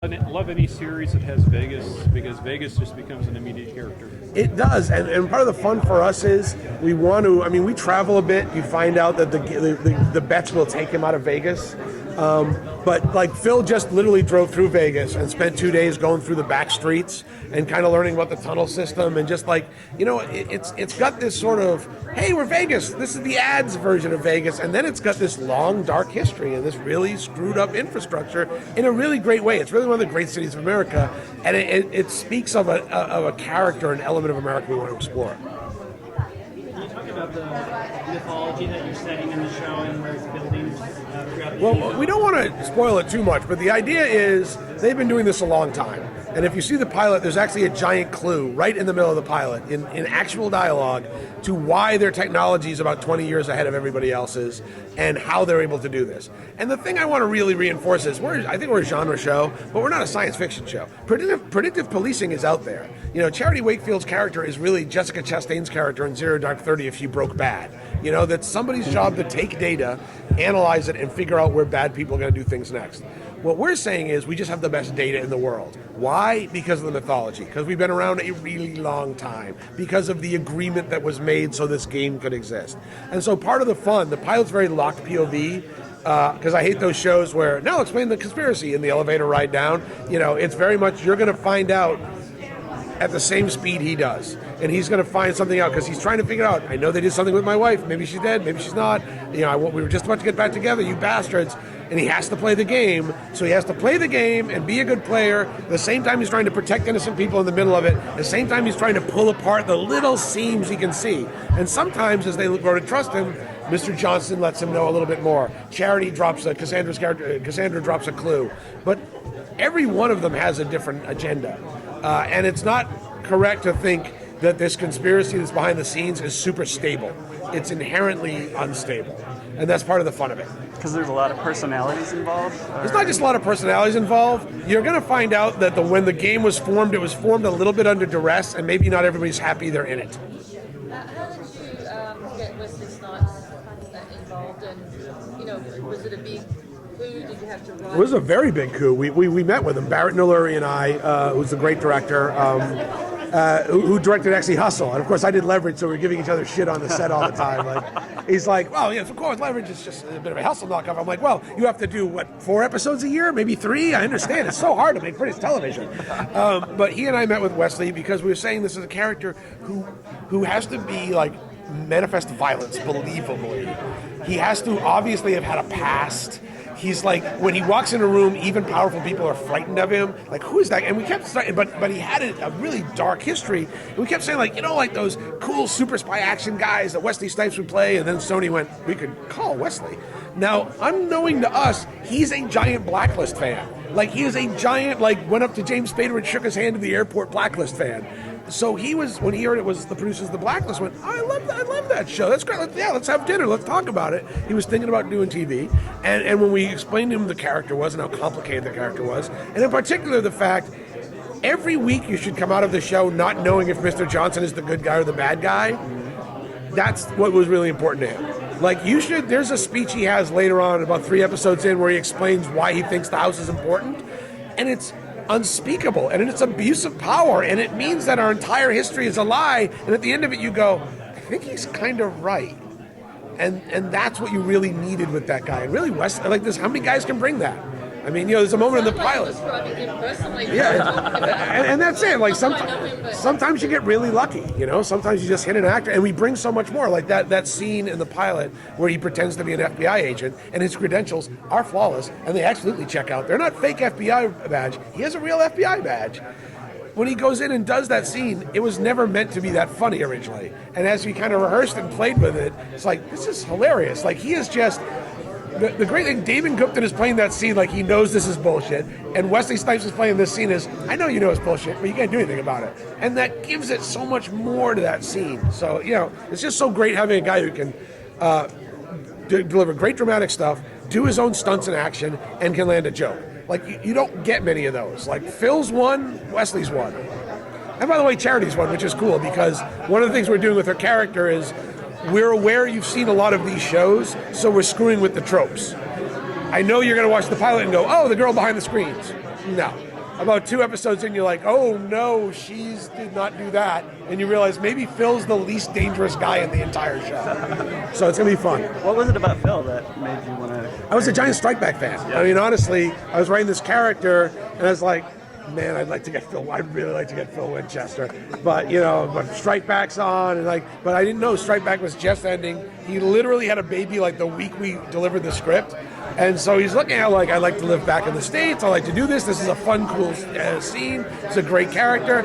love any series that has Vegas because Vegas just becomes an immediate character. It does, and part of the fun for us is we want to. I mean, we travel a bit. You find out that the bets will take him out of Vegas. But like Phil just literally drove through Vegas and spent 2 days going through the back streets and kind of learning about the tunnel system and just like, it's got this sort of, hey, we're Vegas. This is the ads version of Vegas. And then it's got this long, dark history and this really screwed up infrastructure in a really great way. It's really one of the great cities of America. And it speaks of a character, an element of America we want to explore. Can you talk about the mythology that you're setting in the show and where it's building throughout the Well, we don't want to spoil it too much, but the idea is they've been doing this a long time. And if you see the pilot, there's actually a giant clue right in the middle of the pilot in actual dialogue to why their technology is about 20 years ahead of everybody else's and how they're able to do this. And the thing I want to really reinforce is I think we're a genre show, but we're not a science fiction show. Predictive policing is out there. Charity Wakefield's character is really Jessica Chastain's character in Zero Dark 30 if she broke bad. That's somebody's job to take data, analyze it, and figure out where bad people are going to do things next. What we're saying is we just have the best data in the world. Why? Because of the mythology. Because we've been around a really long time. Because of the agreement that was made so this game could exist. And so part of the fun, the pilot's very locked POV, because I hate those shows where, now explain the conspiracy in the elevator ride down. It's very much, you're going to find out at the same speed he does. And he's going to find something out because he's trying to figure out, I know they did something with my wife. Maybe she's dead. Maybe she's not. We were just about to get back together, you bastards. And he has to play the game. So he has to play the game and be a good player. At the same time, he's trying to protect innocent people in the middle of it. At the same time, he's trying to pull apart the little seams he can see. And sometimes, as they grow to trust him, Mr. Johnson lets him know a little bit more. Charity drops Cassandra drops a clue. But every one of them has a different agenda. And it's not correct to think that this conspiracy that's behind the scenes is super stable. It's inherently unstable. And that's part of the fun of it. Because there's a lot of personalities involved? There's not just a lot of personalities involved. You're going to find out that when the game was formed, it was formed a little bit under duress, and maybe not everybody's happy they're in it. How did you get Wesley Snipes involved? And, was it a big coup? Did you have to write? It was a very big coup. We met with him, Bharat Nalluri and I, who's the great director, who directed actually Hustle. And of course I did Leverage, so we were giving each other shit on the set all the time. He's like, well, yes, of course, Leverage is just a bit of a Hustle knockoff. I'm like, well, you have to do, 4 episodes a year? Maybe 3? I understand. It's so hard to make British television. But he and I met with Wesley because we were saying this is a character who has to be, manifest violence believably. He has to obviously have had a past. He's like, when he walks in a room, even powerful people are frightened of him. Like, who is that? And we kept saying, but he had a really dark history. And we kept saying, like those cool super spy action guys that Wesley Snipes would play. And then Sony went, we could call Wesley. Now, unknowing to us, he's a giant Blacklist fan. He is a giant, went up to James Spader and shook his hand to the airport Blacklist fan. So he was, when he heard it was the producers of The Blacklist, went, oh, I love that show. That's great. Let's have dinner. Let's talk about it. He was thinking about doing TV. And when we explained to him the character was and how complicated the character was, and in particular the fact, every week you should come out of the show not knowing if Mr. Johnson is the good guy or the bad guy. That's what was really important to him. There's a speech he has later on, about 3 episodes in, where he explains why he thinks the house is important. And it's unspeakable, and it's abuse of power, and it means that our entire history is a lie, and at the end of it you go, I think he's kind of right. And that's what you really needed with that guy. And really, Wes, like this, how many guys can bring that? I mean, there's a moment in the pilot. Yeah, and that's it. Sometimes you get really lucky, Sometimes you just hit an actor, and we bring so much more. Like that scene in the pilot where he pretends to be an FBI agent, and his credentials are flawless, and they absolutely check out. They're not fake FBI badge. He has a real FBI badge. When he goes in and does that scene, it was never meant to be that funny originally. And as we kind of rehearsed and played with it, it's like, this is hilarious. He is just... The great thing, David Gupton is playing that scene like he knows this is bullshit, and Wesley Snipes is playing this scene as, I know you know it's bullshit, but you can't do anything about it. And that gives it so much more to that scene. So, it's just so great having a guy who can deliver great dramatic stuff, do his own stunts in action, and can land a joke. You don't get many of those. Phil's one, Wesley's one. And by the way, Charity's one, which is cool, because one of the things we're doing with her character is, we're aware you've seen a lot of these shows, so we're screwing with the tropes. I know you're going to watch the pilot and go, oh, the girl behind the screens. No. about 2 episodes in, you're like, oh no, she's did not do that. And you realize maybe Phil's the least dangerous guy in the entire show. So it's going to be fun. What was it about Phil that made you want to? I was a giant Strike Back fan. I mean, honestly, I was writing this character, and I was like, man, I'd really like to get Phil Winchester. But, but Strike Back's on, and but I didn't know Strike Back was just ending. He literally had a baby like the week we delivered the script. And so he's looking at I'd like to live back in the States. I like to do this. This is a fun, cool scene. It's a great character.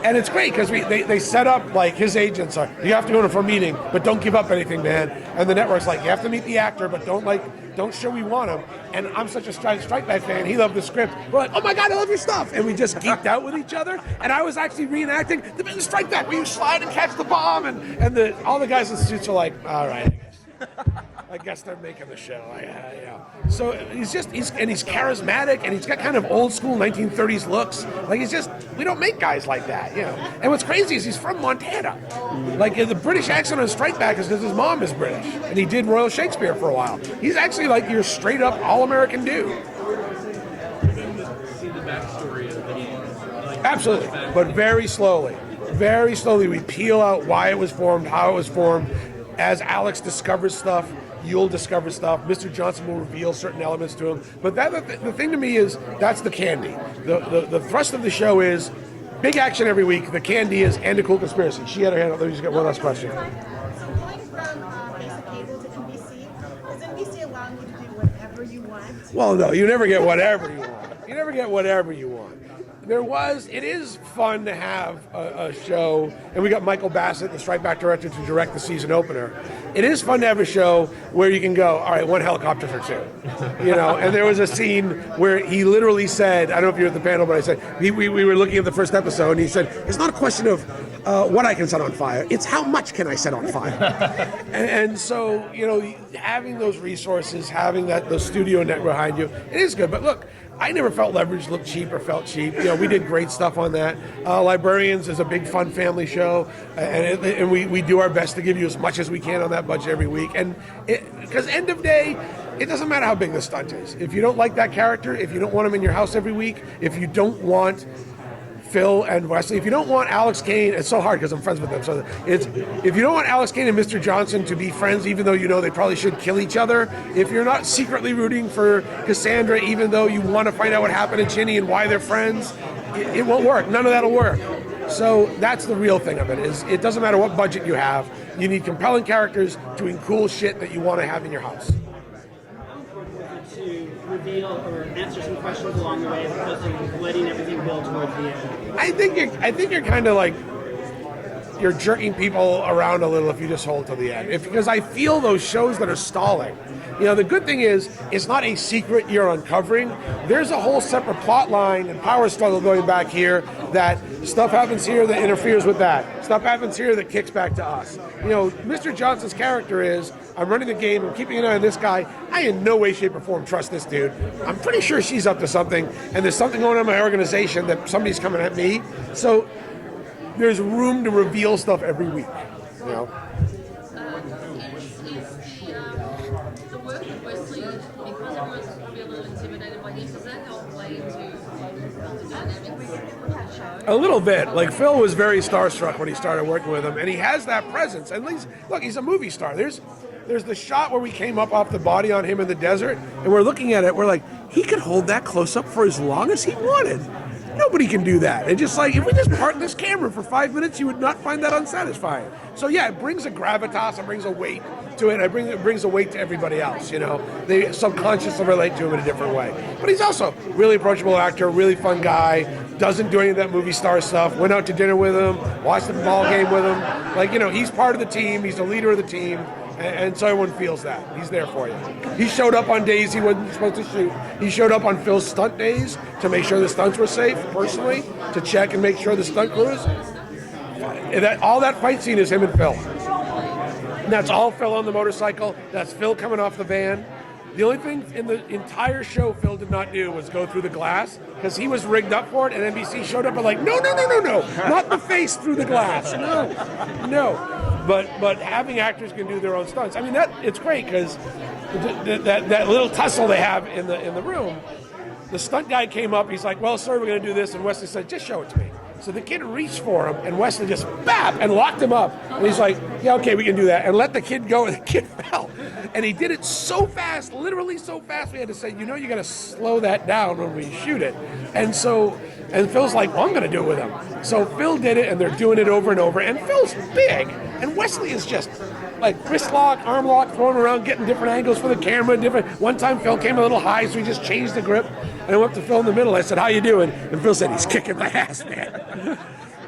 And it's great because they set up his agents are, you have to go to for a meeting, but don't give up anything, man. And the network's like, you have to meet the actor, but don't show we want him. And I'm such a Strike Back fan. He loved the script. We're like, oh my God, I love your stuff. And we just geeked out with each other. And I was actually reenacting the Strike Back where you slide and catch the bomb. And all the guys in the suits are like, all right, I guess they're making the show. So he's charismatic, and he's got kind of old school 1930s looks. We don't make guys like that, And what's crazy is he's from Montana. The British accent on Strike Back is because his mom is British, and he did Royal Shakespeare for a while. He's actually your straight up all-American dude. See the backstory of the Absolutely, but very slowly we peel out why it was formed, how it was formed. As Alex discovers stuff, you'll discover stuff. Mr. Johnson will reveal certain elements to him. But the thing to me is, that's the candy. The thrust of the show is big action every week. The candy is and a cool conspiracy. She had her hand up. Let me just get one last question. So going from basic cable to NBC, does NBC allow you to do whatever you want? Well, no, you never get whatever you want. You never get whatever you want. It is fun to have a show, and we got Michael Bassett, the Strike Back director, to direct the season opener. It is fun to have a show where you can go, all right, one helicopter for 2. And there was a scene where he literally said, I don't know if you were at the panel, but I said, we were looking at the first episode, and he said, it's not a question of what I can set on fire, it's how much can I set on fire. and so, having those resources, having the studio net behind you, it is good. But look, I never felt Leverage looked cheap or felt cheap. We did great stuff on that. Librarians is a big, fun family show, and we do our best to give you as much as we can on that budget every week. And because end of day, it doesn't matter how big the stunt is. If you don't like that character, if you don't want him in your house every week, if you don't want Phil and Wesley, if you don't want Alex Kane, it's so hard because I'm friends with them. So if you don't want Alex Kane and Mr. Johnson to be friends, even though they probably should kill each other, if you're not secretly rooting for Cassandra, even though you want to find out what happened to Ginny and why they're friends, it won't work. None of that'll work. So that's the real thing of it. Is it doesn't matter what budget you have. You need compelling characters doing cool shit that you want to have in your house. To reveal or answer some questions along the way, as opposed to letting everything build towards the end. I think you're kind of you're jerking people around a little if you just hold till the end. Because I feel those shows that are stalling. The good thing is, it's not a secret you're uncovering. There's a whole separate plot line and power struggle going back here, that stuff happens here that interferes with that. Stuff happens here that kicks back to us. Mr. Johnson's character is, I'm running the game, I'm keeping an eye on this guy. I in no way, shape, or form trust this dude. I'm pretty sure she's up to something, and there's something going on in my organization that somebody's coming at me. So there's room to reveal stuff every week. The work with Wesley, because everyone's probably a little intimidated by him, does that help play into the dynamics of the show? A little bit. Phil was very starstruck when he started working with him, and he has that presence. At least, look, he's a movie star. There's the shot where we came up off the body on him in the desert, and we're looking at it, we're like, he could hold that close up for as long as he wanted. Nobody can do that. And just if we just park this camera for 5 minutes, you would not find that unsatisfying. So yeah, it brings a gravitas, it brings a weight to it, it brings a weight to everybody else, They subconsciously relate to him in a different way. But he's also a really approachable actor, really fun guy, doesn't do any of that movie star stuff, went out to dinner with him, watched the ball game with him. He's part of the team, he's the leader of the team. And so everyone feels that. He's there for you. He showed up on days he wasn't supposed to shoot. He showed up on Phil's stunt days to make sure the stunts were safe, personally, to check and make sure the stunt crews. All that fight scene is him and Phil. And that's all Phil on the motorcycle. That's Phil coming off the van. The only thing in the entire show Phil did not do was go through the glass, because he was rigged up for it, and NBC showed up and no, not the face through the glass. No. But having actors can do their own stunts. It's great because that little tussle they have in the room, the stunt guy came up. He's like, well, sir, we're going to do this. And Wesley said, just show it to me. So the kid reached for him, and Wesley just bap and locked him up. And he's like, yeah, okay, we can do that. And let the kid go, and the kid fell. And he did it so fast, literally so fast, we had to say, you got to slow that down when we shoot it. And Phil's like, well, I'm going to do it with him. So Phil did it, and they're doing it over and over. And Phil's big, and Wesley is just like wrist lock, arm lock, throwing around, getting different angles for the camera. One time Phil came a little high, so he just changed the grip. And I went up to Phil in the middle. I said, how you doing? And Phil said, he's kicking my ass, man.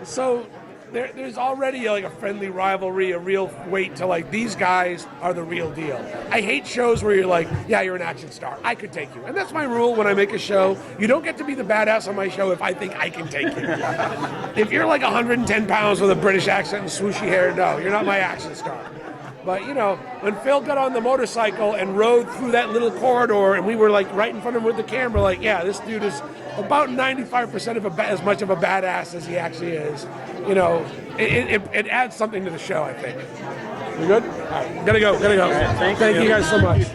So there's already like a friendly rivalry, a real weight to like, these guys are the real deal. I hate shows where you're like, yeah, you're an action star. I could take you. And that's my rule when I make a show. You don't get to be the badass on my show if I think I can take you. If you're like 110 pounds with a British accent and swooshy hair, no, you're not my action star. But, when Phil got on the motorcycle and rode through that little corridor and we were like right in front of him with the camera, like, yeah, this dude is about 95% of as much of a badass as he actually is. It adds something to the show, I think. You good? All right, gotta go. All right, Thank you guys so much.